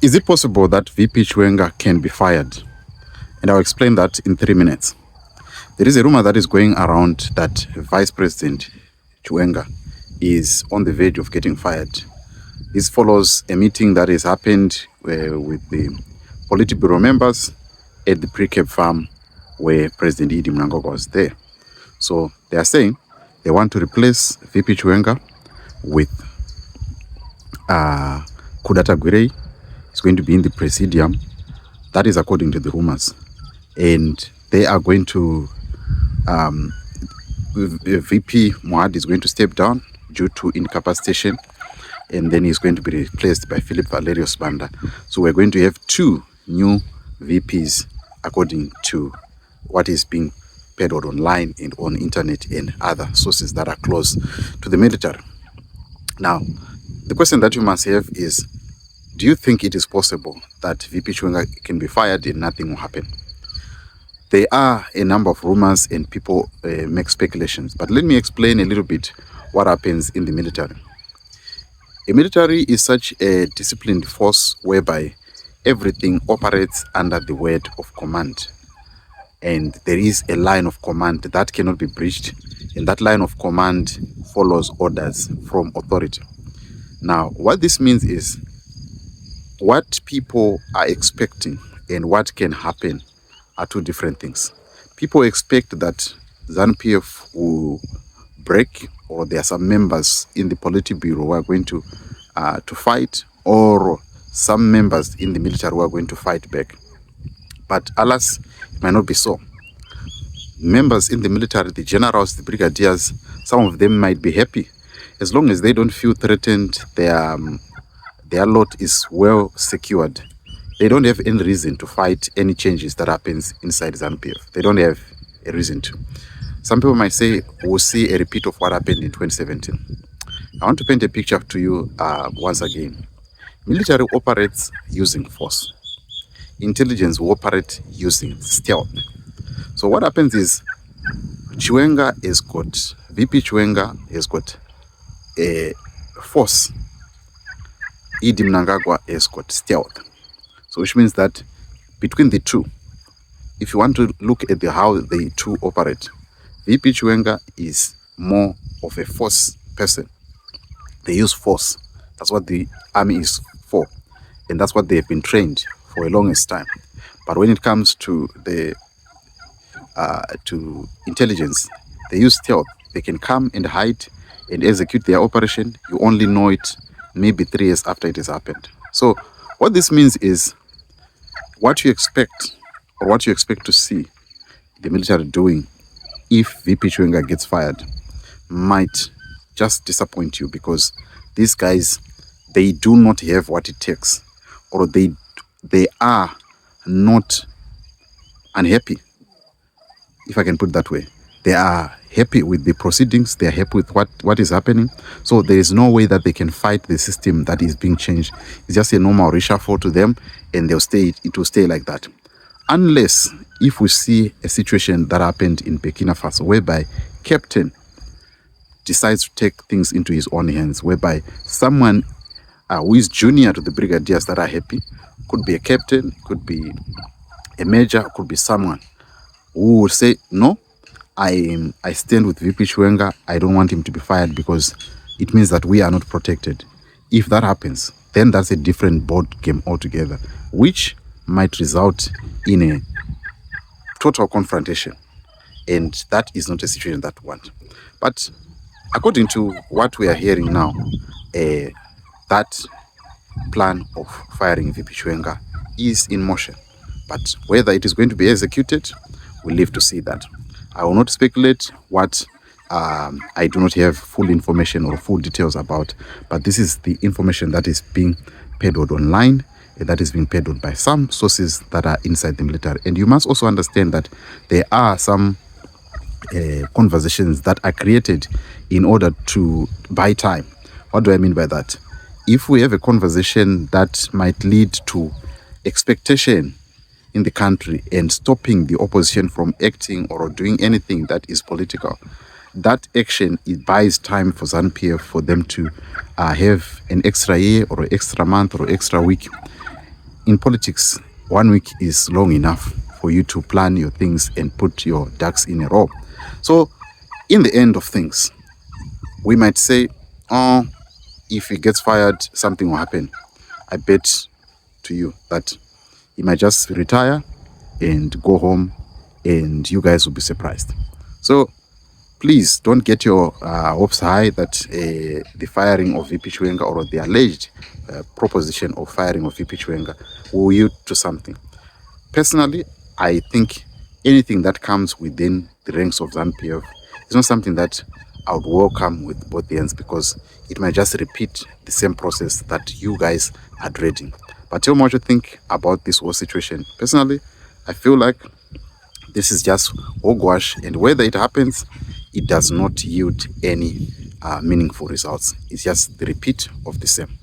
Is it possible that VP Chiwenga can be fired? And I'll explain that in 3 minutes. There is a rumor that is going around that Vice President Chiwenga is on the verge of getting fired. This follows a meeting that has happened with the Politburo members at the Precabe farm where President Idi Mnangagwa was there. So they are saying they want to replace VP Chiwenga with Kudata Gwirei. Is going to be in the presidium. That is according to the rumors. And they are going to, VP Moad is going to step down due to incapacitation. And then he's going to be replaced by Philip Valerius Banda. So we're going to have 2 new VPs according to what is being peddled online and on internet and other sources that are close to the military. Now, the question that you must have is, do you think it is possible that VP Chiwenga can be fired and nothing will happen? There are a number of rumors and people make speculations, but let me explain a little bit what happens in the military. A military is such a disciplined force whereby everything operates under the word of command. And there is a line of command that cannot be breached, and that line of command follows orders from authority. Now, what this means is, what people are expecting and what can happen are 2 different things. People expect that ZANU-PF will break, or there are some members in the Politburo who are going to fight, or some members in the military who are going to fight back. But alas, it might not be so. Members in the military, the generals, the brigadiers, some of them might be happy as long as they don't feel threatened. Their lot is well secured. They don't have any reason to fight any changes that happens inside ZANU-PF. They don't have a reason to. Some people might say we'll see a repeat of what happened in 2017. I want to paint a picture to you once again. Military operates using force. Intelligence will operate using stealth. So what happens is, VP Chiwenga has got a force. Idi Mnangagwa has got stealth. So which means that between the 2, if you want to look at how the 2 operate, VP Chiwenga is more of a force person. They use force. That's what the army is for. And that's what they have been trained for a longest time. But when it comes to the to intelligence, they use stealth. They can come and hide and execute their operation. You only know it maybe 3 years after it has happened. So what this means is, what you expect, or what you expect to see the military doing if VP Chiwenga gets fired, might just disappoint you, because these guys, they do not have what it takes, or they are not unhappy, if I can put it that way. They are happy with the proceedings. They are happy with what is happening. So there is no way that they can fight the system that is being changed. It's just a normal reshuffle to them, and they'll stay. It will stay like that, unless if we see a situation that happened in Burkina Faso, whereby captain decides to take things into his own hands, whereby someone who is junior to the brigadiers that are happy, could be a captain, could be a major, could be someone who will say, no, I stand with VP Chiwenga. I don't want him to be fired, because it means that we are not protected. If that happens, then that's a different board game altogether, which might result in a total confrontation. And that is not a situation that we want. But according to what we are hearing now, that plan of firing VP Chiwenga is in motion. But whether it is going to be executed, we'll live to see that. I will not speculate what I do not have full information or full details about, but this is the information that is being peddled online, and that is being peddled by some sources that are inside the military. And you must also understand that there are some conversations that are created in order to buy time. What do I mean by that? If we have a conversation that might lead to expectation in the country and stopping the opposition from acting or doing anything that is political, that action, it buys time for ZANU-PF for them to have an extra year or an extra month or extra week in politics, 1 week is long enough for you to plan your things and put your ducks in a row. So in the end of things, we might say, oh, if he gets fired, something will happen. I bet to you that he might just retire and go home, and you guys will be surprised. So please don't get your hopes high that the firing of VP CHIWENGA, or the alleged proposition of firing of VP CHIWENGA, will yield to something. Personally, I think anything that comes within the ranks of ZANU-PF is not something that I would welcome with both hands, because it might just repeat the same process that you guys are dreading. But tell me what you think about this whole situation. Personally, I feel like this is just hogwash, and whether it happens, it does not yield any meaningful results. It's just the repeat of the same.